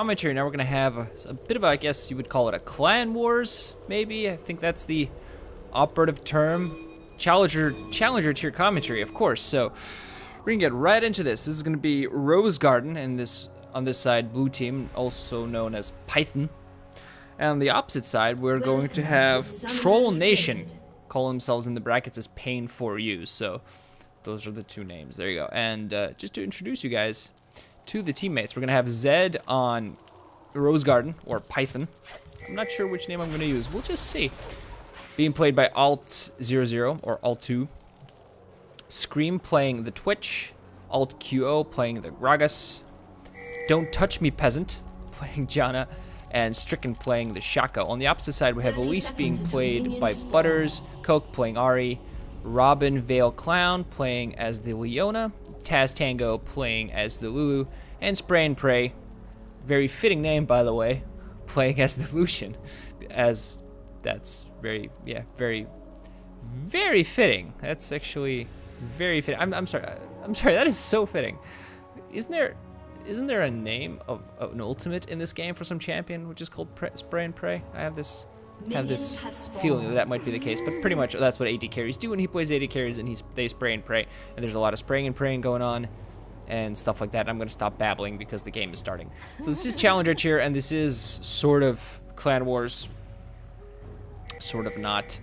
Commentary. Now we're gonna have a bit of, I guess you would call it a clan wars, maybe. I think that's the operative term. Challenger tier commentary, of course. So we're gonna get right into this. This is gonna be Rose Garden, and on this side, blue team, also known as Pythn. And on the opposite side, we're going to have Troll Nation, call themselves in the brackets as Pain4U. So those are the two names. There you go. And just to introduce you guys to the teammates, we're gonna have Zed on Rose Garden, or Pythn. I'm not sure which name I'm gonna use. We'll just see. Being played by ALTOO or ALTOO. Scream playing the Twitch. ALTQO playing the Gragas. DntTuchMePeasant playing Janna. And strickn playing the Shaco. On the opposite side, we have Elise being played by Butters. Coke playing Ahri. RobinvaleClown playing as the Leona. TazTango playing as the Lulu, and Spray and Pray, very fitting name by the way, playing as the Lucian, as that's very fitting. That's actually very fitting. I'm sorry, that is so fitting. Isn't there a name of an ultimate in this game for some champion which is called Spray and Pray? I have this feeling that might be the case, but pretty much that's what AD carries do when he plays AD carries, and they spray and pray, and there's a lot of spraying and praying going on and stuff like that. I'm gonna stop babbling because the game is starting. So this is Challenger tier, and this is sort of Clan Wars, sort of not,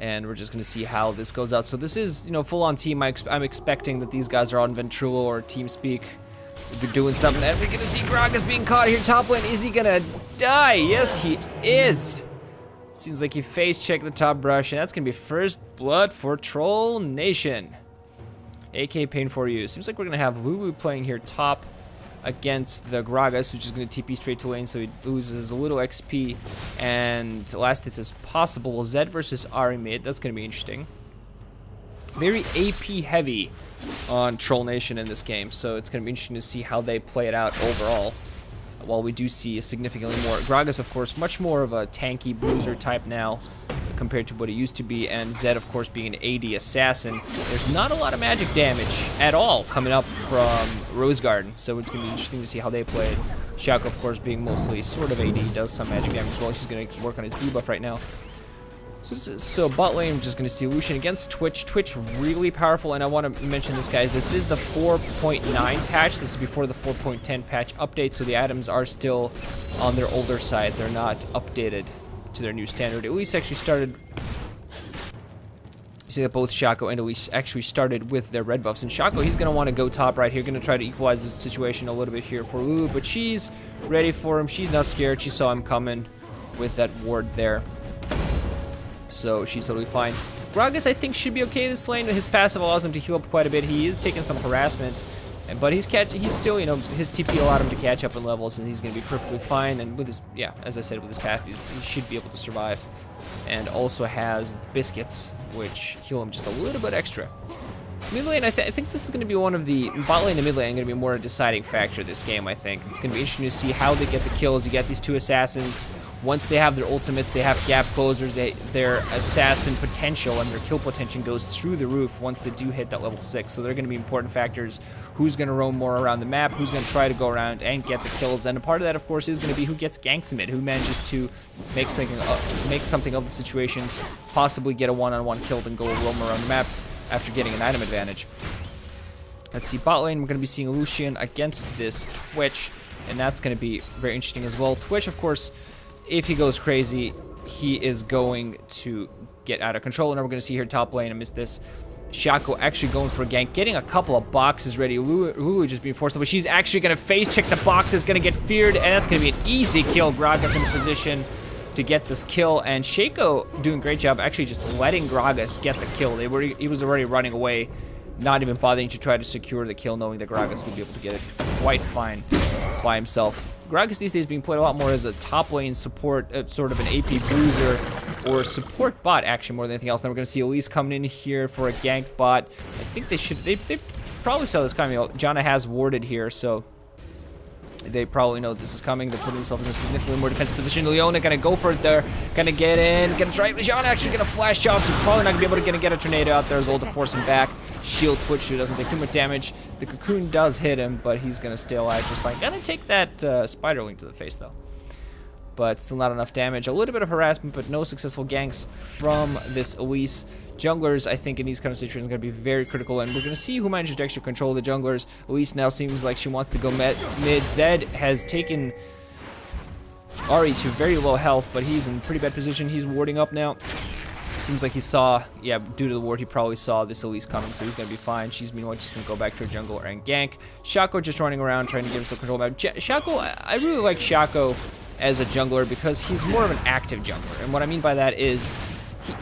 and we're just gonna see how this goes out. So this is, full-on team. I'm expecting that these guys are on Ventrilo or TeamSpeak. They're doing something, and we're gonna see Gragas being caught here top lane. Is he gonna die? Yes, he is. Seems like he face-checked the top brush, and that's gonna be first blood for Troll Nation, aka Pain4U. Seems like we're gonna have Lulu playing here top against the Gragas, which is gonna TP straight to lane, so he loses a little XP and last hits as possible. Zed versus Ahri mid. That's gonna be interesting. Very AP heavy on Troll Nation in this game, so it's gonna be interesting to see how they play it out overall. While we do see significantly more. Gragas, of course, much more of a tanky bruiser type now compared to what he used to be, and Zed, of course, being an AD assassin. There's not a lot of magic damage at all coming up from Rose Garden, so it's going to be interesting to see how they play it. Shaco, of course, being mostly sort of AD, does some magic damage as well. He's going to work on his debuff right now. So bot lane, we're just going to see Lucian against Twitch. Twitch really powerful, and I want to mention this, guys. This is the 4.9 patch. This is before the 4.10 patch update, so the items are still on their older side. They're not updated to their new standard. Elise actually started... You see that both Shaco and Elise actually started with their red buffs. And Shaco, he's going to want to go top right here. Going to try to equalize this situation a little bit here for Lulu, but she's ready for him. She's not scared. She saw him coming with that ward there. So she's totally fine. Gragas, I think, should be okay this lane. His passive allows him to heal up quite a bit. He is taking some harassment, but he's still, his TP allowed him to catch up in levels, and he's going to be perfectly fine. And with his, as I said, with his path, he should be able to survive. And also has biscuits, which heal him just a little bit extra. Mid lane, I think this is going to be one of the... Bot lane and mid lane are going to be more a deciding factor this game, I think. It's going to be interesting to see how they get the kills. You get these two assassins. Once they have their ultimates, they have gap closers. Their assassin potential and their kill potential goes through the roof once they do hit that level 6. So they're going to be important factors. Who's going to roam more around the map? Who's going to try to go around and get the kills? And a part of that, of course, is going to be who gets ganks in mid, who manages to make something of the situations, possibly get a one-on-one kill, and go roam around the map after getting an item advantage. Let's see, bot lane, we're going to be seeing Lucian against this Twitch, and that's going to be very interesting as well. Twitch, of course, if he goes crazy, he is going to get out of control. And now we're going to see here top lane, I missed this, Shaco actually going for a gank, getting a couple of boxes ready. Lulu just being forced, but she's actually going to face check the boxes, going to get feared, and that's going to be an easy kill. Gragas in the position to get this kill, and Shaco doing a great job actually just letting Gragas get the kill. He was already running away, not even bothering to try to secure the kill, knowing that Gragas would be able to get it quite fine by himself. Gragas these days being played a lot more as a top lane support, sort of an AP bruiser or support bot, actually, more than anything else. Now we're going to see Elise coming in here for a gank bot. I think they probably saw this coming. Janna has warded here, so they probably know this is coming. They're putting themselves in a significantly more defensive position. Leona gonna go for it there. Gonna get in. Gonna try. Janna actually gonna flash jump. So probably not gonna be able to get a tornado out there as well to force him back. shield twitch so he doesn't take too much damage. The cocoon does hit him, but he's gonna stay alive just fine. Gonna take that spiderling to the face though. But still not enough damage. A little bit of harassment, but no successful ganks from this Elise. Junglers, I think, in these kind of situations are going to be very critical, and we're going to see who manages to actually control the junglers. Elise now seems like she wants to go mid. Zed has taken Ahri to very low health, but he's in pretty bad position. He's warding up now. Seems like he saw, yeah, due to the ward, he probably saw this Elise coming, so he's going to be fine. She's meanwhile just going to go back to her jungle and gank. Shaco just running around trying to give himself control. Shaco, I really like Shaco as a jungler because he's more of an active jungler, and what I mean by that is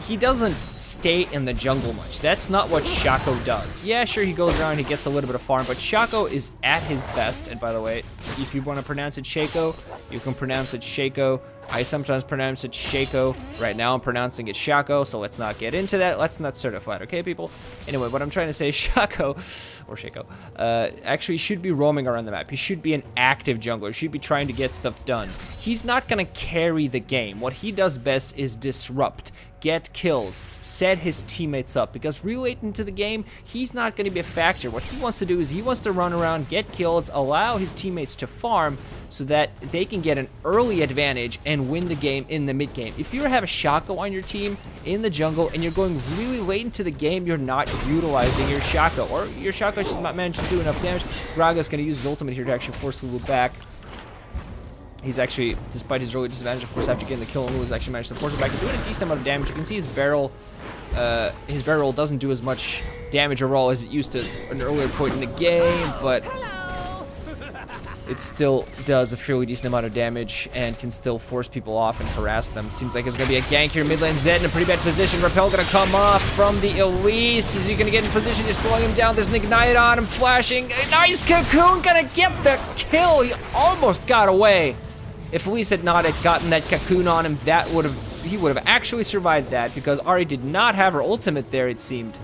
he doesn't stay in the jungle much. That's not what Shaco does. Yeah, sure, he goes around, he gets a little bit of farm, but Shaco is at his best. And by the way, if you want to pronounce it Shaco, you can pronounce it Shaco. I sometimes pronounce it Shaco. Right now I'm pronouncing it Shaco, so let's not get into that. Let's not certify it, okay, people? Anyway, what I'm trying to say is Shaco, or Shaco, actually should be roaming around the map. He should be an active jungler. He should be trying to get stuff done. He's not going to carry the game. What he does best is disrupt, get kills, set his teammates up, because real late into the game, he's not going to be a factor. What he wants to do is he wants to run around, get kills, allow his teammates to farm so that they can get an early advantage and win the game in the mid game. If you have a Shaco on your team in the jungle and you're going really late into the game, you're not utilizing your Shaco, or your Shaco's just not managed to do enough damage. Gragas going to use his ultimate here to actually force Lulu back. He's actually, despite his early disadvantage, of course, after getting the kill, Lulu's actually managed to force it back and doing a decent amount of damage. You can see his barrel doesn't do as much damage overall as it used to at an earlier point in the game, but it still does a fairly decent amount of damage and can still force people off and harass them. It seems like it's going to be a gank here. Mid lane Zed in a pretty bad position. Repel going to come off from the Elise. Is he going to get in position? He's slowing him down. There's an ignite on him, flashing. A nice cocoon going to get the kill. He almost got away. If Elise had not gotten that cocoon on him, he would have actually survived that, because Ahri did not have her ultimate there, it seemed.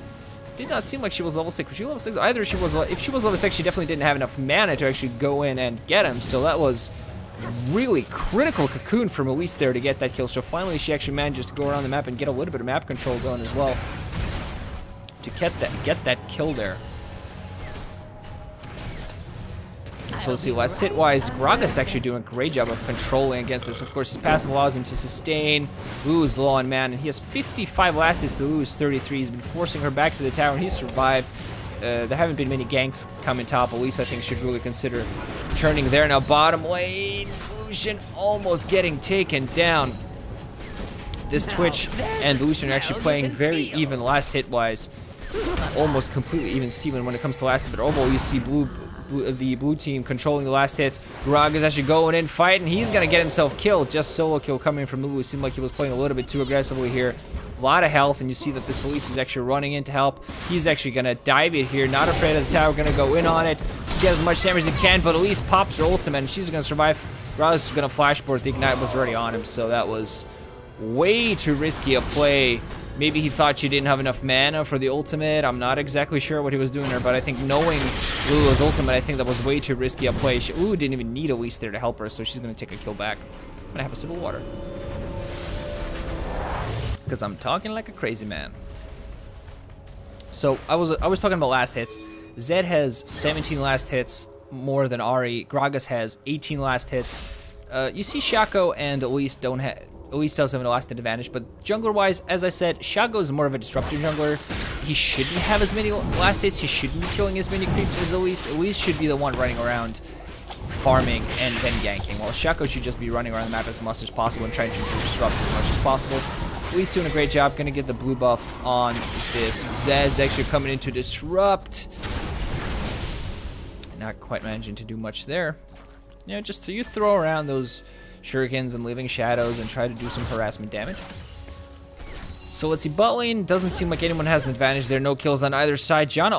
Did not seem like she was level 6. Was she level 6? Either she was, if she was level 6, she definitely didn't have enough mana to actually go in and get him. So that was really critical cocoon from Elise there to get that kill. So finally she actually manages to go around the map and get a little bit of map control going as well to get that kill there. So let's see, last hit-wise, Gragas actually doing a great job of controlling against this. Of course, his passive allows him to sustain. Lulu's low on mana, and he has 55 last hits to Lulu's 33. He's been forcing her back to the tower, and he's survived. There haven't been many ganks coming top. Elise, I think, should really consider turning there. Now bottom lane, Lucian almost getting taken down. This Twitch and Lucian are actually playing very even last hit-wise. Almost completely even Steven when it comes to last hit, but overall you see the blue team controlling the last hits. Gragas is actually going in, fighting. He's going to get himself killed. Just solo kill coming from Lulu. It seemed like he was playing a little bit too aggressively here. A lot of health, and you see that this Elise is actually running in to help. He's actually going to dive it here. Not afraid of the tower. Going to go in on it. Get as much damage as he can, but Elise pops her ultimate, and she's going to survive. Gragas is going to flashboard. The ignite was already on him, so that was way too risky a play. Maybe he thought she didn't have enough mana for the ultimate. I'm not exactly sure what he was doing there, but I think knowing Lulu's ultimate, I think that was way too risky a play. Lulu didn't even need Elise there to help her, so she's going to take a kill back. I'm going to have a sip of water, because I'm talking like a crazy man. So I was talking about last hits. Zed has 17 last hits, more than Ahri. Gragas has 18 last hits. You see Shaco and Elise don't have... Elise does have an last hit advantage, but jungler-wise, as I said, Shaco is more of a disruptive jungler. He shouldn't have as many last hits. He shouldn't be killing as many creeps as Elise. Elise should be the one running around, farming, and then ganking, while Shaco should just be running around the map as much as possible and trying to disrupt as much as possible. Elise doing a great job. Gonna get the blue buff on this. Zed's actually coming in to disrupt. Not quite managing to do much there. You know, just you throw around those shurikens and living shadows and try to do some harassment damage. So let's see, bot lane doesn't seem like anyone has an advantage there. No kills on either side. Janna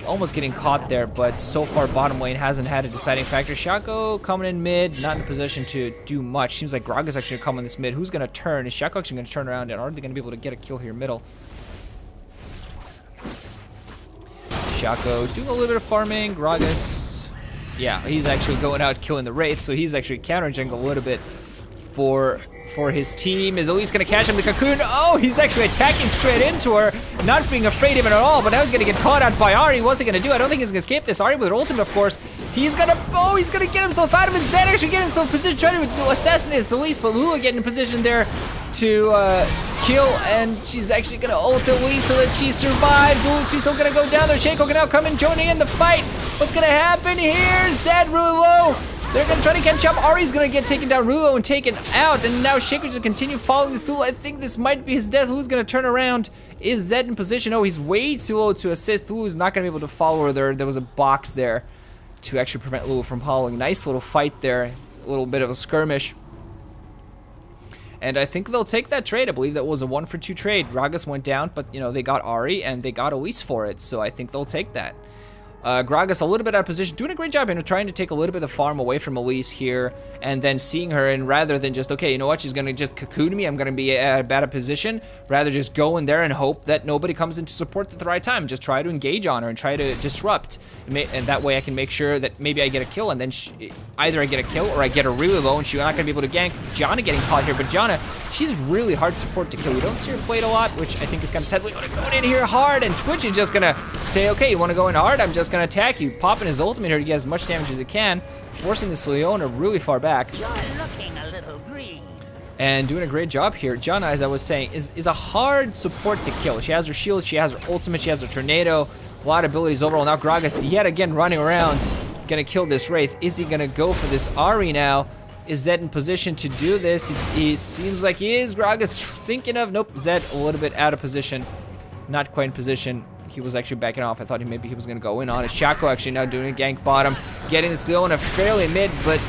almost getting caught there, but so far bottom lane hasn't had a deciding factor. Shaco coming in mid, not in a position to do much. Seems like Gragas actually coming in this mid. Who's gonna turn? Is Shaco actually gonna turn around, and are they gonna be able to get a kill here middle? Shaco doing a little bit of farming. Gragas, yeah, he's actually going out killing the wraith, so he's actually counter jungle a little bit for his team. Is Elise gonna catch him the cocoon? Oh, he's actually attacking straight into her, not being afraid of him at all, but now he's gonna get caught out by Ahri. What's he gonna do? I don't think he's gonna escape this. Ahri with her ultimate, of course. He's gonna get himself out of it. Zed actually get himself in position, trying to assassinate this Elise, but Lulu getting in position there to kill, and she's actually gonna ult Elise so that she survives. Ooh, she's still gonna go down there. Shaco can now come in, joining in the fight. What's gonna happen here? Zed really low. They're gonna try to catch up. Ahri's gonna get taken down, Lulu, and taken out, and now Shaco's gonna continue following this Lulu. I think this might be his death. Lulu's gonna turn around. Is Zed in position? Oh, he's way too low to assist. Lulu's not gonna be able to follow her there. There was a box there to actually prevent Lulu from following. Nice little fight there. A little bit of a skirmish. And I think they'll take that trade. I believe that was a 1-for-2 trade. Gragas went down, but you know, they got Ahri and they got Elise for it, so I think they'll take that. Gragas a little bit out of position, doing a great job, trying to take a little bit of the farm away from Elise here, and then seeing her, and rather than just, okay, you know what, she's gonna just cocoon me, I'm gonna be at a bad position, rather just go in there and hope that nobody comes in to support at the right time. Just try to engage on her and try to disrupt, and that way I can make sure that maybe I get a kill, and then either I get a kill or I get her really low, and she's not gonna be able to gank. Janna getting caught here, but Janna, she's really hard support to kill. You don't see her played a lot, which I think is kind of sad. Leona going in here hard, and Twitch is just gonna say, okay, you wanna go in hard? I'm just gonna attack you, popping his ultimate here to get as much damage as it can, forcing this Leona really far back. You're looking a little green. And doing a great job here. Janna, as I was saying, is a hard support to kill. She has her shield, she has her ultimate, she has her tornado, a lot of abilities overall. Now Gragas yet again running around, gonna kill this Wraith. Is he gonna go for this Ahri now? Is Zed in position to do this? He seems like he is. Gragas thinking of, nope, Zed a little bit out of position. Not quite in position. He was actually backing off. I thought maybe he was gonna go in on it. Shaco actually now doing a gank bottom, getting this Leona fairly mid, but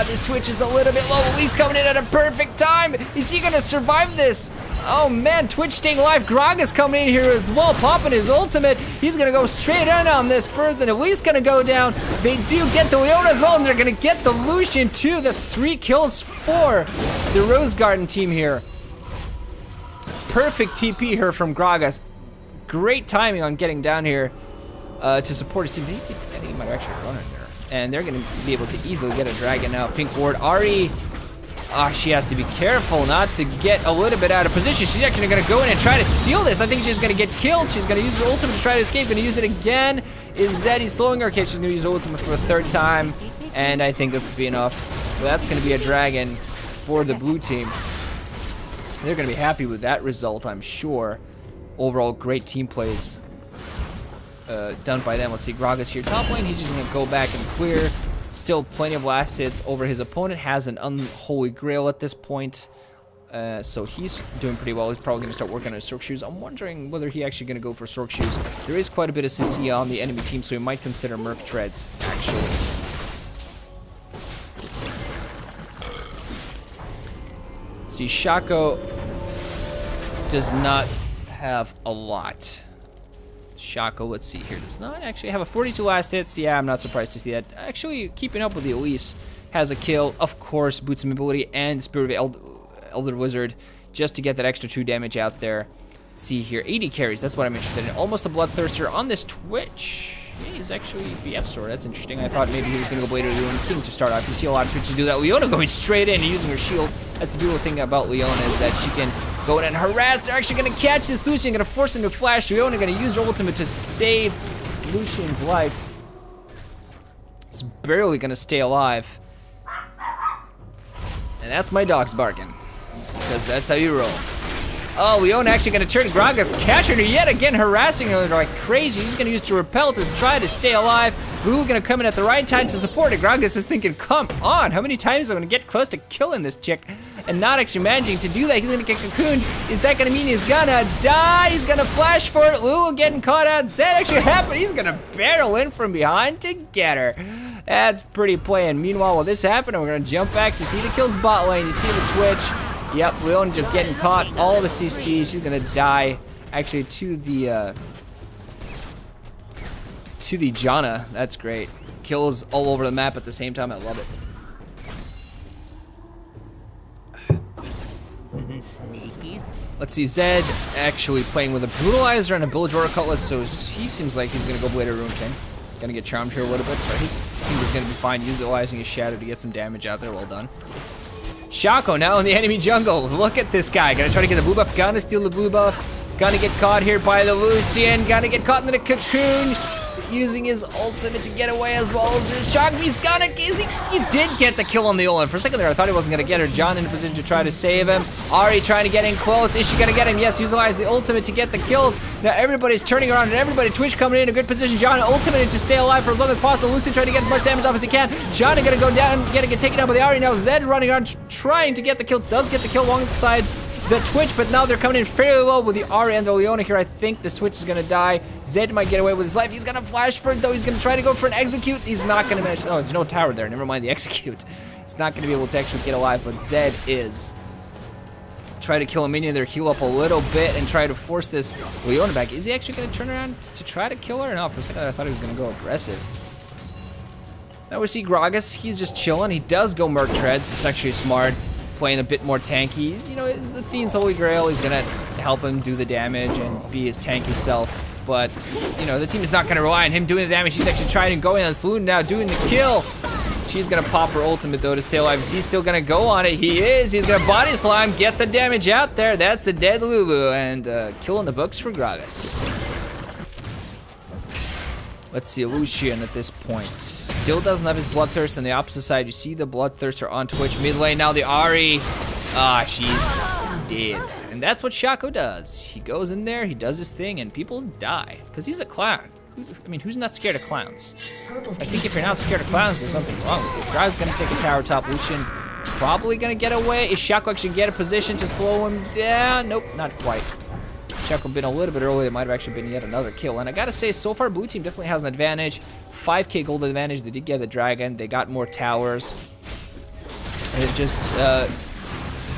this Twitch is a little bit low. Elise coming in at a perfect time. Is he gonna survive this? Oh man, Twitch staying alive. Gragas coming in here as well, popping his ultimate. He's gonna go straight in on this person. Elise gonna go down. They do get the Leona as well, and they're gonna get the Lucian too. That's 3 kills for the Rose Garden team here. Perfect TP here from Gragas. Great timing on getting down here to support his team. I think he might actually run in there. And they're going to be able to easily get a dragon now. Pink ward. Ahri, she has to be careful not to get a little bit out of position. She's actually going to go in and try to steal this. I think she's going to get killed. She's going to use her ultimate to try to escape. Going to use it again. Is Zed, he's slowing her. Okay, she's going to use her ultimate for a 3rd time. And I think that's going to be enough. Well, that's going to be a dragon for the blue team. They're going to be happy with that result, I'm sure. Overall, great team plays done by them. Let's see, Gragas here top lane. He's just going to go back and clear. Still plenty of last hits over his opponent. Has an unholy grail at this point. So he's doing pretty well. He's probably going to start working on his Sork Shoes. I'm wondering whether he's actually going to go for Sork Shoes. There is quite a bit of CC on the enemy team, so he might consider Merc Treads, actually. See, Shaco does not have a lot. Shaco, let's see here, does not actually have a 42 last hits. Yeah, I'm not surprised to see that. Actually, keeping up with the Elise, has a kill, of course, Boots of Mobility and Spirit of Elder Wizard, just to get that extra 2 damage out there. Let's see here, 80 carries, that's what I'm interested in. Almost a Bloodthirster on this Twitch. Yeah, he's actually BF sword, that's interesting. I thought maybe he was going to go Blade of the Ruin King to start off. You see a lot of Twitches do that. Leona going straight in and using her shield. That's the beautiful thing about Leona, is that she can go in and harass. They're actually going to catch this Lucian, going to force him to flash. Leona going to use her ultimate to save Lucian's life. He's barely going to stay alive. And that's my dog's barking, because that's how you roll. Oh, Leona actually going to turn Gragas, catching her yet again, harassing her like crazy. He's going to use to repel to try to stay alive. Lulu going to come in at the right time to support it. Gragas is thinking, come on, how many times am I going to get close to killing this chick? And not actually managing to do that. He's going to get cocooned. Is that going to mean he's going to die? He's going to flash for it. Lulu getting caught out. Does that actually happen? He's going to barrel in from behind to get her. That's pretty playing. Meanwhile, while this happened, we're going to jump back to see the kills bot lane. You see the Twitch. Yep, Leona just getting caught. All the CC. She's gonna die. Actually, to the Janna. That's great. Kills all over the map at the same time. I love it. Let's see, Zed actually playing with a Brutalizer and a Bilgewater Cutlass, so he seems like he's gonna go Blade of Ruin King. Gonna get charmed here a little bit, but I think he's gonna be fine utilizing his Shadow to get some damage out there. Well done. Shaco now in the enemy jungle. Look at this guy. Gonna try to get the blue buff. Gonna steal the blue buff. Gonna get caught here by the Lucian. Gonna get caught in the cocoon. Using his ultimate to get away as well as his shock. He's gonna, he did get the kill on the ult. For a second there, I thought he wasn't gonna get her. Janna in a position to try to save him. Ahri trying to get in close. Is she gonna get him? Yes, utilize the ultimate to get the kills. Now everybody's turning around and everybody, Twitch coming in a good position. Janna ultimate to stay alive for as long as possible. Lucian trying to get as much damage off as he can. Janna gonna go down, gonna get taken down by the Ahri. Now Zed running around trying to get the kill. Does get the kill alongside the Twitch, but now they're coming in fairly low with the Ahri and the Leona here. I think the Switch is gonna die. Zed might get away with his life. He's gonna flash for it though. He's gonna try to go for an execute. He's not gonna manage. Oh, there's no tower there. Never mind the execute. He's not gonna be able to actually get alive, but Zed is. Try to kill a minion there, heal up a little bit, and try to force this Leona back. Is he actually gonna turn around to try to kill her? No, for a second I thought he was gonna go aggressive. Now we see Gragas. He's just chilling. He does go Merc Treads. It's actually smart. Playing a bit more tanky. He's, you know, it's Athene's holy grail. He's gonna help him do the damage and be his tanky self. But, you know, the team is not gonna rely on him doing the damage. He's actually trying to go in on Lulu now, doing the kill. She's gonna pop her ultimate though to stay alive. Is he still gonna go on it? He is. He's gonna body slam, get the damage out there. That's a dead Lulu, and kill in the books for Gragas. Let's see, Lucian at this point still doesn't have his Bloodthirst. On the opposite side, you see the Bloodthirster on Twitch. Mid lane now, the Ahri. She's dead. And that's what Shaco does. He goes in there, he does his thing, and people die. Because he's a clown. I mean, who's not scared of clowns? I think if you're not scared of clowns, there's something wrong with you. Gragas gonna take a tower top. Lucian probably gonna get away. Is Shaco actually get a position to slow him down? Nope, not quite. Shaco been a little bit early. It might have actually been yet another kill. And I gotta say, so far, blue team definitely has an advantage. 5k gold advantage. They did get the dragon. They got more towers. And they've just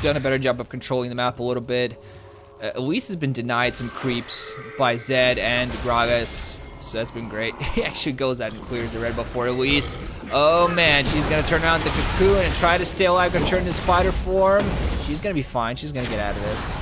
done a better job of controlling the map a little bit. Elise has been denied some creeps by Zed and Gragas. So that's been great. He actually goes out and clears the red buff for Elise. Oh man, she's gonna turn around the cocoon and try to stay alive. Gonna turn into spider form. She's gonna be fine. She's gonna get out of this.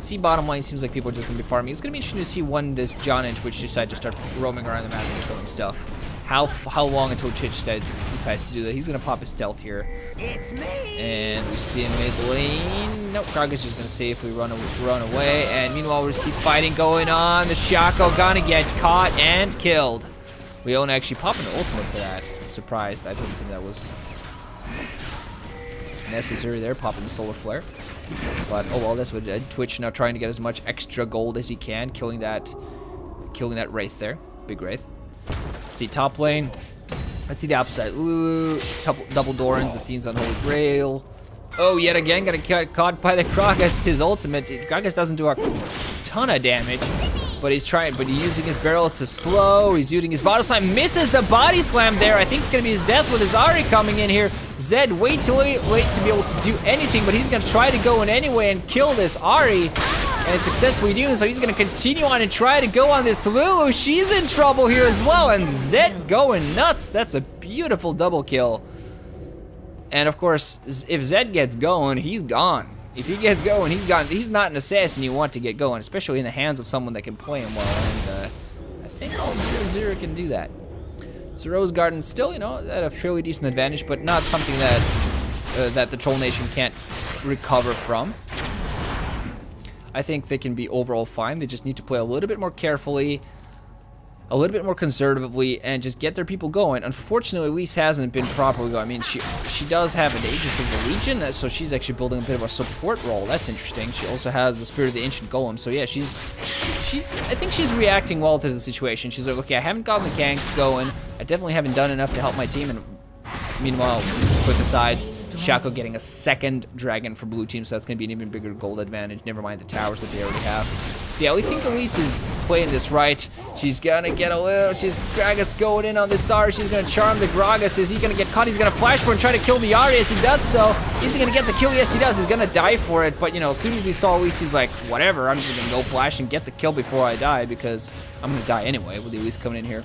See, bottom line, seems like people are just gonna be farming. It's gonna be interesting to see when this Janna and Twitch decide to start roaming around the map and killing stuff. How long until Twitch decides to do that? He's gonna pop his stealth here. It's me. And we see him mid lane. Nope, Gragas just gonna safely run away. And meanwhile, we see fighting going on. The Shaco gonna get caught and killed. Leona actually popping the ultimate for that. I'm surprised. I didn't think that was necessary there, popping the solar flare. But oh well, that's what Twitch now trying to get as much extra gold as he can, killing that wraith there, big wraith. Let's see top lane. Let's see the opposite. Lulu, double Dorans, Athene's unholy grail. Oh, yet again, gonna get caught by the Gragas. His ultimate. Gragas doesn't do a ton of damage, but he's using his barrels to slow. He's using his body slam, misses the body slam there. I think it's gonna be his death with his Ahri coming in here. Zed way too late to be able to do anything, but he's gonna try to go in anyway and kill this Ahri, and successfully doing so. He's gonna continue on and try to go on this Lulu. She's in trouble here as well, and Zed going nuts. That's a beautiful double kill. And of course, if Zed gets going, he's gone. If he gets going, he's gone. He's not an assassin you want to get going, especially in the hands of someone that can play him well. And I think all 0-0 can do that. So Rose Garden still, you know, at a fairly decent advantage, but not something that the Troll Nation can't recover from. I think they can be overall fine. They just need to play a little bit more carefully, a little bit more conservatively, and just get their people going. Unfortunately, Elise hasn't been properly going. I mean, she does have an Aegis of the Legion, so she's actually building a bit of a support role. That's interesting. She also has the Spirit of the Ancient Golem, so yeah, I think she's reacting well to the situation. She's like, okay, I haven't gotten the ganks going. I definitely haven't done enough to help my team, and meanwhile, just a quick aside, Shaco getting a second dragon for blue team, so that's going to be an even bigger gold advantage. Never mind the towers that they already have. Yeah, we think Elise is playing this right. She's going to get a little... Gragas going in on this Ahri. She's going to charm the Gragas. Is he going to get caught? He's going to flash for it and try to kill the Ahri. As he does so, is he going to get the kill? Yes, he does. He's going to die for it. But, you know, as soon as he saw Elise, he's like, whatever. I'm just going to go flash and get the kill before I die, because I'm going to die anyway with Elise coming in here.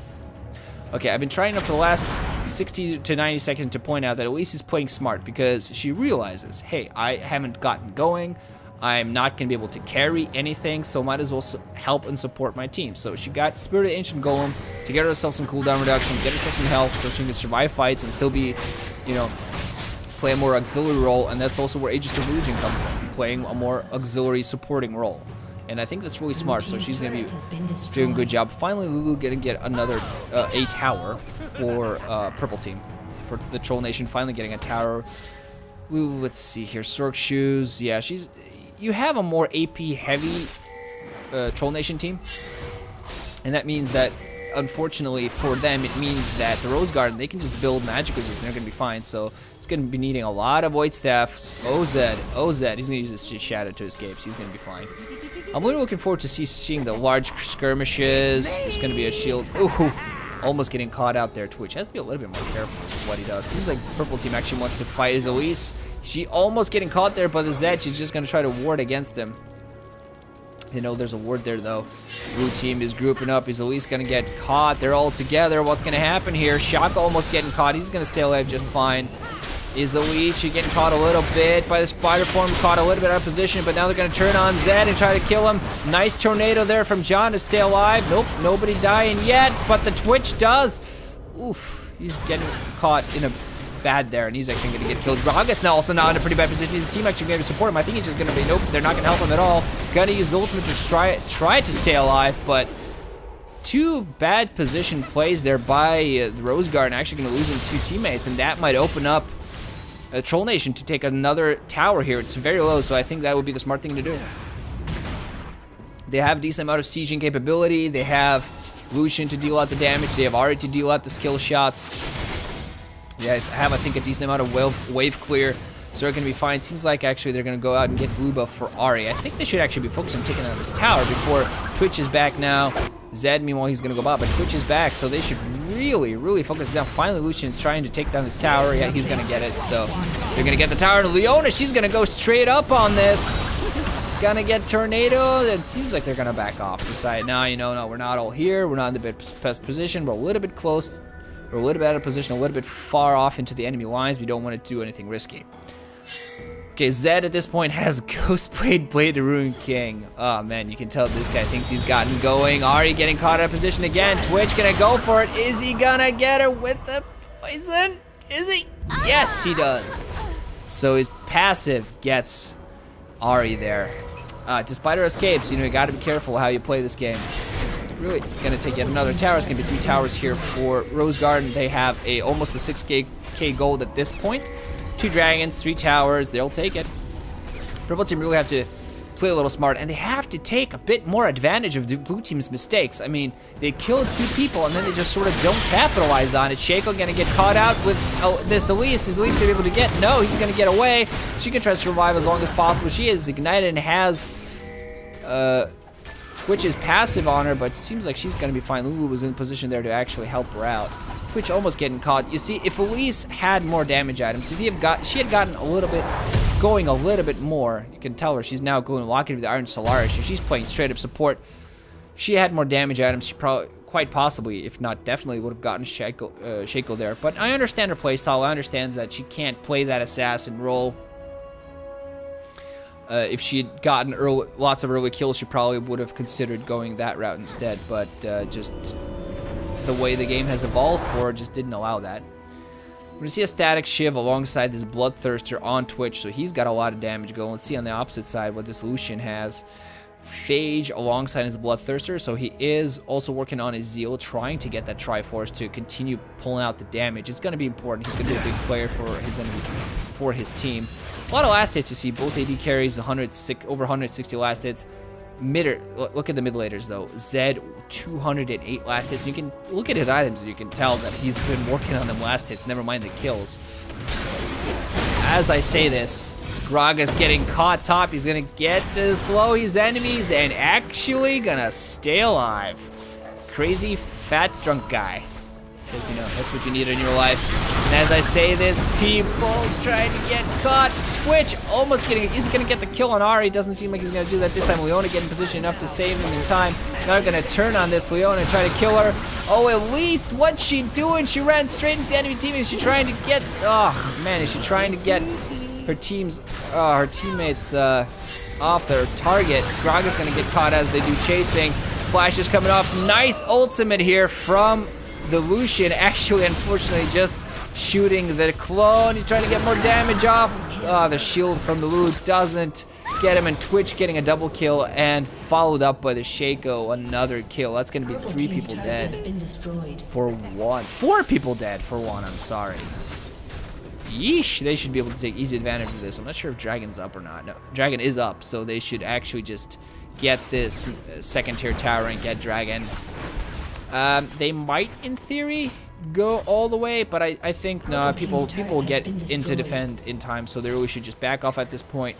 Okay, I've been trying for the last 60 to 90 seconds to point out that Elise is playing smart, because she realizes, hey, I haven't gotten going. I'm not going to be able to carry anything, so might as well help and support my team. So she got Spirit of Ancient Golem to get herself some cooldown reduction, get herself some health so she can survive fights and still be, you know, play a more auxiliary role, and that's also where Aegis of Legion comes in, playing a more auxiliary supporting role. And I think that's really smart, so she's going to be doing a good job. Finally, Lulu going to get another A tower for Purple Team. For the Troll Nation, finally getting a tower. Lulu, let's see here, Sork Shoes. Yeah, you have a more AP heavy Troll Nation team. And that means that, unfortunately for them, it means that the Rose Garden, they can just build magic resist and they're going to be fine. So it's going to be needing a lot of Void Staffs. OZ, he's going to use his Shadow to escape, so he's going to be fine. I'm really looking forward to seeing the large skirmishes. There's going to be a shield. Ooh, almost getting caught out there. Twitch has to be a little bit more careful with what he does. Seems like Purple Team actually wants to fight his Elise. She almost getting caught there by the Zed. She's just going to try to ward against him. You know, there's a ward there, though. Blue Team is grouping up. Is Elise going to get caught? They're all together. What's going to happen here? Shaco almost getting caught. He's going to stay alive just fine. Is Elise? She's getting caught a little bit by the spider form. Caught a little bit out of position, but now they're going to turn on Zed and try to kill him. Nice tornado there from John to stay alive. Nope, nobody dying yet, but the Twitch does. Oof, he's getting caught in a bad there, and he's actually going to get killed. Gragas now also now in a pretty bad position. His team actually going to support him. I think he's just going to be, nope, they're not going to help him at all. Going to use the ultimate to try to stay alive, but two bad position plays there by the Rose Garden. Actually going to lose him 2 teammates, and that might open up Troll Nation to take another tower here. It's very low, so I think that would be the smart thing to do. They have a decent amount of sieging capability. They have Lucian to deal out the damage. They have Ahri to deal out the skill shots. Yeah, I have, I think, a decent amount of wave clear, so they're going to be fine. Seems like, actually, they're going to go out and get blue buff for Ahri. I think they should actually be focused on taking out this tower before Twitch is back now. Zed, meanwhile, he's going to go bot, but Twitch is back, so they should really focus down. Finally, Lucian's trying to take down this tower. Yeah, he's going to get it, so they're going to get the tower. And Leona, she's going to go straight up on this. Gonna get tornado. It seems like they're going to back off. Decide, no, you know, no, we're not all here. We're not in the best position. We're a little bit close. We're a little bit out of position, a little bit far off into the enemy lines. We don't want to do anything risky. Okay, Zed at this point has Ghost Blade the Ruin King. Oh man, you can tell this guy thinks he's gotten going. Ahri getting caught out of position again. Twitch gonna go for it. Is he gonna get her with the poison? Is he? Yes, he does. So his passive gets Ahri there. Despite her escapes, you know, you gotta be careful how you play this game. Really gonna take yet another tower. It's gonna be 3 towers here for Rose Garden. They have almost a 6k gold at this point. 2 dragons, 3 towers, they'll take it. Purple Team really have to play a little smart, and they have to take a bit more advantage of the Blue Team's mistakes. I mean, they killed 2 people, and then they just sort of don't capitalize on it. Shaco gonna get caught out with this Elise. Is Elise gonna be able to get? No, he's gonna get away. She can try to survive as long as possible. She is ignited and has Twitch's passive on her, but it seems like she's gonna be fine. Lulu was in position there to actually help her out. Twitch almost getting caught. You see, if Elise had more damage items, if she had gotten a little bit, going a little bit more, you can tell her she's now going to lock into the Iron Solaris. She's playing straight up support. If she had more damage items, she probably, quite possibly, if not definitely, would have gotten Shaco there. But I understand her playstyle. I understand that she can't play that assassin role. If she had gotten lots of early kills, she probably would have considered going that route instead. But just the way the game has evolved for her just didn't allow that. We're gonna see a static Shiv alongside this Bloodthirster on Twitch, so he's got a lot of damage going. Let's see on the opposite side what this Lucian has. Phage alongside his Bloodthirster, so he is also working on his Zeal, trying to get that Triforce to continue pulling out the damage. It's gonna be important. He's gonna be a big player for his enemy, for his team. A lot of last hits you see. Both AD carries over 160 last hits. Look at the mid laters though. Zed 208 last hits. You can look at his items. You can tell that he's been working on them last hits. Never mind the kills. As I say this, Gragas getting caught top. He's gonna get to slow his enemies and actually gonna stay alive. Crazy fat drunk guy. Because, you know, that's what you need in your life. And as I say this, people trying to get caught. Twitch almost getting, is he gonna get the kill on Ahri? Doesn't seem like he's gonna do that this time. Leona getting position enough to save him in time. Now they're gonna turn on this Leona and try to kill her. Oh, Elise, what's she doing? She ran straight into the enemy team. Is she trying to get, oh man, is she trying to get her teammates off their target? Gragas gonna get caught as they do chasing. Flash is coming off. Nice ultimate here from the Lucian actually, unfortunately, just shooting the clone. He's trying to get more damage off. The shield from the Lulu doesn't get him, and Twitch getting a double kill, and followed up by the Shaco, another kill. That's going to be 3 people dead for 1. 4 people dead for 1, I'm sorry. Yeesh, they should be able to take easy advantage of this. I'm not sure if Dragon's up or not. No, Dragon is up, so they should actually just get this second tier tower and get Dragon. They might, in theory, go all the way, but I think no, people will get into defend in time, so they really should just back off at this point.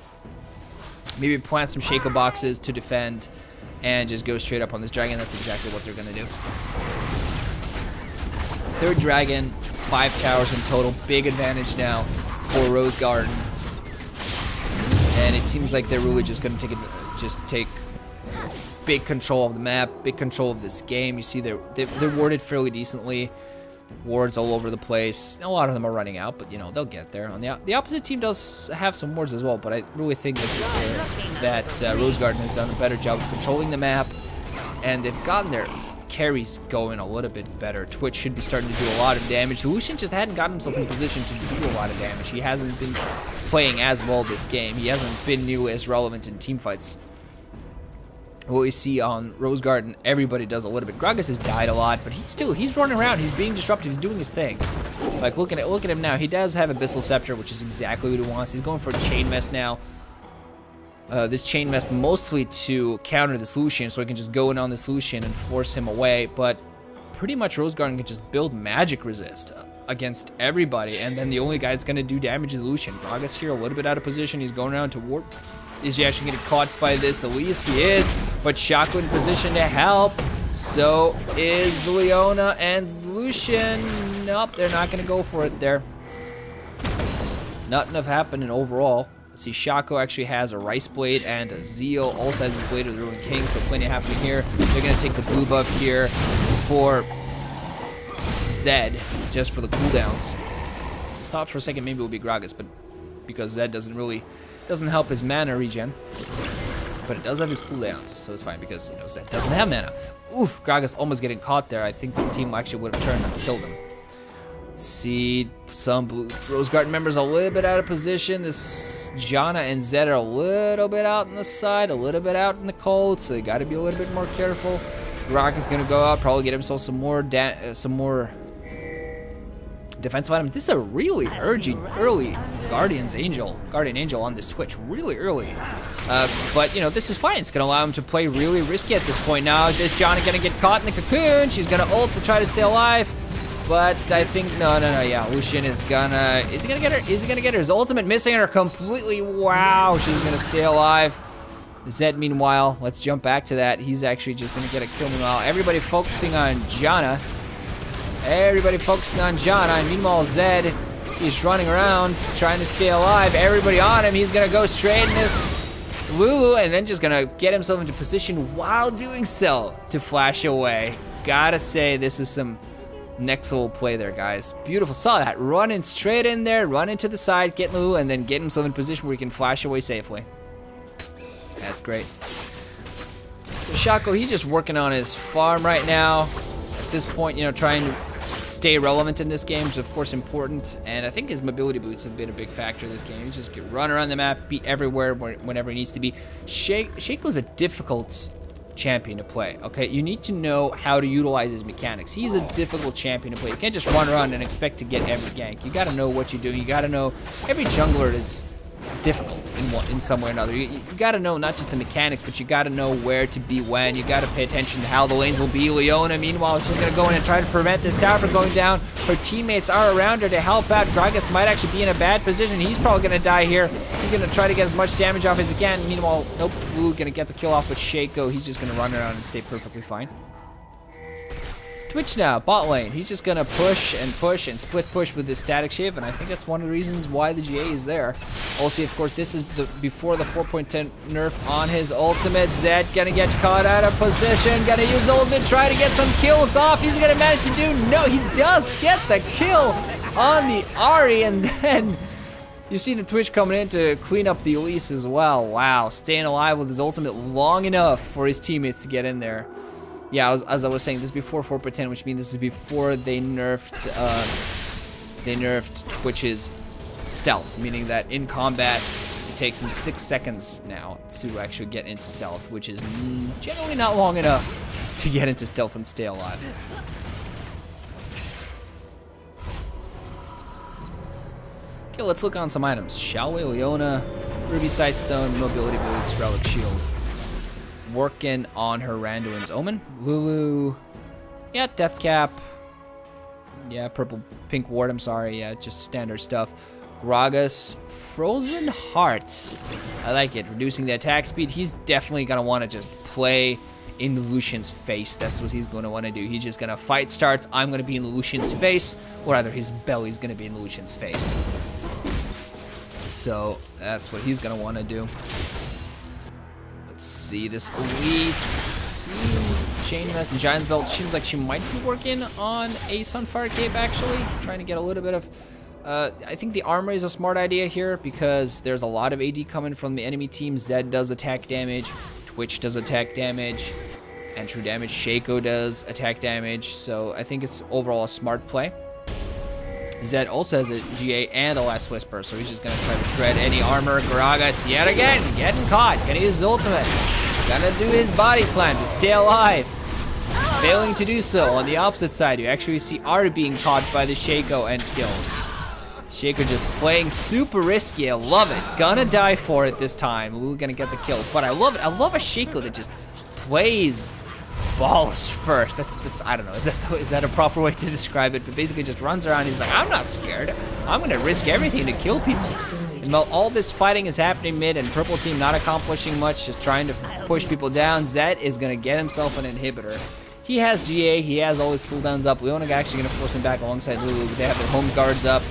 Maybe plant some Shaco boxes to defend and just go straight up on this Dragon. That's exactly what they're gonna do. 3rd Dragon, 5 towers in total. Big advantage now for Rose Garden. And it seems like they're really just gonna take big control of the map, big control of this game. You see they're warded fairly decently. Wards all over the place. A lot of them are running out, but you know, they'll get there. On the opposite team does have some wards as well, but I really think that Rose Garden has done a better job of controlling the map, and they've gotten their carries going a little bit better. Twitch should be starting to do a lot of damage. Lucian just hadn't gotten himself in position to do a lot of damage. He hasn't been playing as well this game. He hasn't been nearly as relevant in team fights. What we see on Rose Garden, everybody does a little bit. Gragas has died a lot, but he's running around. He's being disruptive. He's doing his thing. Like, look at him now. He does have Abyssal Scepter, which is exactly what he wants. He's going for a Chain Mess now. This Chain Mess mostly to counter this Lucian, so he can just go in on this Lucian and force him away. But pretty much Rose Garden can just build magic resist against everybody, and then the only guy that's going to do damage is Lucian. Gragas here a little bit out of position. He's going around to warp. Is he actually getting caught by this Elise? He is, but Shaco in position to help. So is Leona and Lucian. Nope, they're not going to go for it there. Not enough happening overall. Let's see, Shaco actually has a Rice Blade, and a Zeal also has his Blade of the Ruined King, so plenty happening here. They're going to take the blue buff here for Zed, just for the cooldowns. Thought for a second maybe it would be Gragas, but because Zed doesn't help his mana regen, but it does have his cooldowns, so it's fine because, you know, Zed doesn't have mana. Oof, Gragas almost getting caught there. I think the team actually would have turned and killed him. Let's see, some blue Rose Garden members a little bit out of position. This Janna and Zed are a little bit out on the side, a little bit out in the cold, so they got to be a little bit more careful. Gragas is gonna go out, probably get himself some more defensive items. This is a really early Guardian Angel on this Twitch, really early. But you know, this is fine. It's gonna allow him to play really risky at this point. Now, this Janna gonna get caught in the cocoon. She's gonna ult to try to stay alive. But I think no, yeah. Lucian is he gonna get her? Is he gonna get her? His ultimate missing her completely. Wow, she's gonna stay alive. Zed, meanwhile, let's jump back to that. He's actually just gonna get a kill meanwhile. Everybody focusing on Janna. And meanwhile, Zed, he's running around trying to stay alive. Everybody on him. He's gonna go straight in this Lulu, and then just gonna get himself into position while doing so to flash away. Gotta say, this is some next level play there, guys. Beautiful. Saw that. Running straight in there, running to the side, getting Lulu, and then getting himself in position where he can flash away safely. That's great. So Shaco, he's just working on his farm right now. At this point, you know, trying to stay relevant in this game, which is of course important. And I think his mobility boots have been a big factor in this game. He just can run around the map, be everywhere whenever he needs to be. Shaco's a difficult champion to play, okay? You need to know how to utilize his mechanics. He's a difficult champion to play. You can't just run around and expect to get every gank. You gotta know what you're doing. You gotta know every jungler is difficult in some way or another. You gotta know not just the mechanics, but you gotta know where to be when. You gotta pay attention to how the lanes will be. Leona, meanwhile, she's gonna go in and try to prevent this tower from going down. Her teammates are around her to help out. Gragas might actually be in a bad position. He's probably gonna die here. He's gonna try to get as much damage off as he can. Meanwhile, nope, Lulu gonna get the kill off with Shaco. He's just gonna run around and stay perfectly fine. Twitch now, bot lane. He's just gonna push and split push with this static shiv, and I think that's one of the reasons why the GA is there. Also, of course, this is before the 4.10 nerf on his ultimate. Zed gonna get caught out of position, gonna use ultimate, try to get some kills off. He's gonna manage to do, no, he does get the kill on the Ahri, and then you see the Twitch coming in to clean up the Elise as well. Wow, staying alive with his ultimate long enough for his teammates to get in there. Yeah, as I was saying, this is before 4.10, which means this is before they nerfed Twitch's stealth, meaning that in combat it takes him 6 seconds now to actually get into stealth, which is generally not long enough to get into stealth and stay alive. Okay, let's look on some items, shall we? Leona, Ruby Sightstone, Mobility Boots, Relic Shield. Working on her Randuin's Omen. Lulu, yeah, Death Cap. Yeah, pink ward, I'm sorry, yeah, just standard stuff. Gragas, Frozen Hearts. I like it, reducing the attack speed. He's definitely gonna wanna just play in Lucian's face. That's what he's gonna wanna do. He's just gonna fight starts, I'm gonna be in Lucian's face, or rather his belly's gonna be in Lucian's face. So, that's what he's gonna wanna do. Let's see, this Elise seems Chainmask and Giant's Belt seems like she might be working on a Sunfire Cape actually, trying to get a little bit of. I think the armor is a smart idea here because there's a lot of AD coming from the enemy team. Zed does attack damage, Twitch does attack damage, and true damage. Shaco does attack damage, so I think it's overall a smart play. Zed also has a GA and a Last Whisper, so he's just gonna try to shred any armor. Gragas yet again, getting caught. Gonna use his ultimate. Gonna do his body slam to stay alive. Failing to do so. On the opposite side, you actually see Ahri being caught by the Shaco and killed. Shaco just playing super risky. I love it. Gonna die for it this time. Lulu gonna get the kill, but I love it. I love a Shaco that just plays balls first. That's I don't know. Is that a proper way to describe it? But basically just runs around. He's like, I'm not scared. I'm gonna risk everything to kill people. And while all this fighting is happening mid and purple team not accomplishing much, just trying to push people down, Zed is gonna get himself an inhibitor. He has GA. He has all his cooldowns up. Leona actually gonna force him back alongside Lulu. They have their home guards up.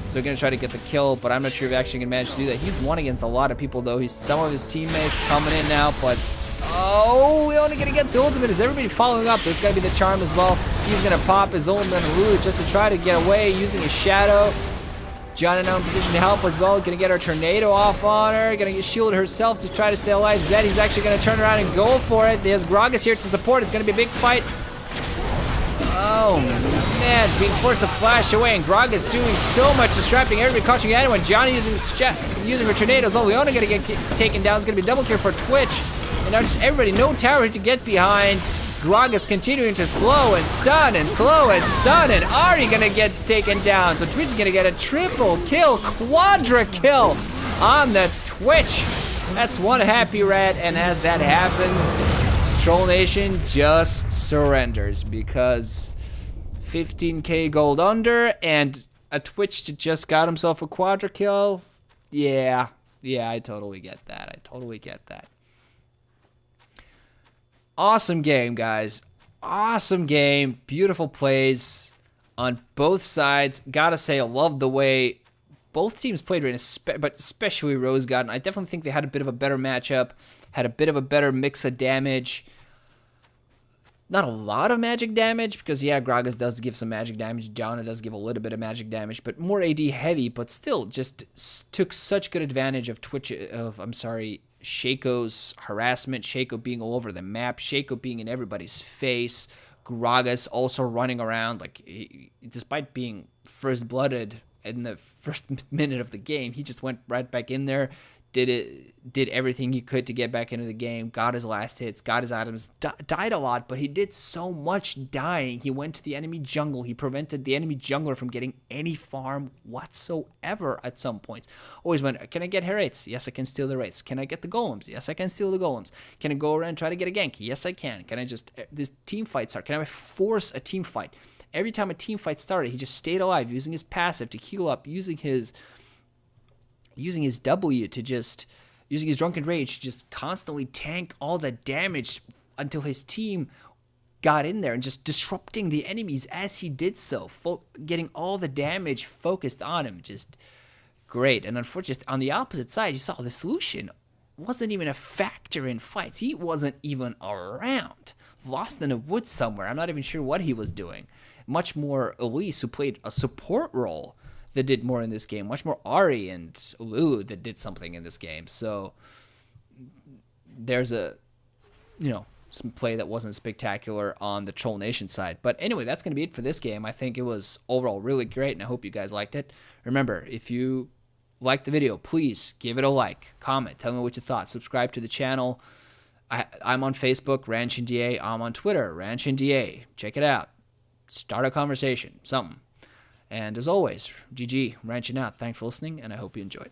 So we're gonna try to get the kill, but I'm not sure if he actually can manage to do that. He's won against a lot of people though. He's some of his teammates coming in now, but oh, we only gonna get the ultimate. Is everybody following up? There's gotta be the charm as well. He's gonna pop his ultimate on Lulu just to try to get away using his shadow. Janna now in position to help as well. Gonna get her tornado off on her. Gonna get shielded herself to try to stay alive. Zed, he's actually gonna turn around and go for it. There's Gragas here to support. It's gonna be a big fight. Oh man, being forced to flash away, and Gragas doing so much, distracting everybody, catching anyone. Janna using her tornadoes. Oh, Leona gonna get taken down. It's gonna be double kill for Twitch. And now just everybody, no tower to get behind. Gragas continuing to slow and stun and slow and stun, and Ahri gonna get taken down. So Twitch is gonna get a triple kill, quadra kill on the Twitch. That's one happy rat, and as that happens, Troll Nation just surrenders because 15k gold under and a Twitch that just got himself a quadra kill. Yeah, I totally get that. Awesome game, guys. Awesome game. Beautiful plays on both sides. Gotta say, I love the way both teams played, but especially Rose Garden. I definitely think they had a bit of a better matchup, had a bit of a better mix of damage. Not a lot of magic damage, because yeah, Gragas does give some magic damage. Janna does give a little bit of magic damage, but more AD heavy, but still just took such good advantage of Shaco's harassment, Shaco being all over the map, Shaco being in everybody's face, Gragas also running around, like, despite being first-blooded in the first minute of the game, he just went right back in there, did everything he could to get back into the game, got his last hits, got his items, died a lot, but he did so much dying. He went to the enemy jungle. He prevented the enemy jungler from getting any farm whatsoever at some points. Always went, can I get her rates? Yes, I can steal the rates. Can I get the golems? Yes, I can steal the golems. Can I go around and try to get a gank? Yes, I can. Can I just, this team fight start? Can I force a team fight? Every time a team fight started, he just stayed alive, using his passive to heal up, using his W to just, using his Drunken Rage to just constantly tank all the damage until his team got in there and just disrupting the enemies as he did so, getting all the damage focused on him. Just great. And unfortunately, on the opposite side, you saw the Lucian wasn't even a factor in fights. He wasn't even around. Lost in a wood somewhere. I'm not even sure what he was doing. Much more Elise, who played a support role, that did more in this game. Much more Ahri and Lulu that did something in this game. So there's a, some play that wasn't spectacular on the Troll Nation side. But anyway, that's going to be it for this game. I think it was overall really great, and I hope you guys liked it. Remember, if you liked the video, please give it a like, comment, tell me what you thought, subscribe to the channel. I'm on Facebook, RanshinDA. I'm on Twitter, RanshinDA. Check it out. Start a conversation, something. And as always, GG, Ranshin out. Thanks for listening, and I hope you enjoyed.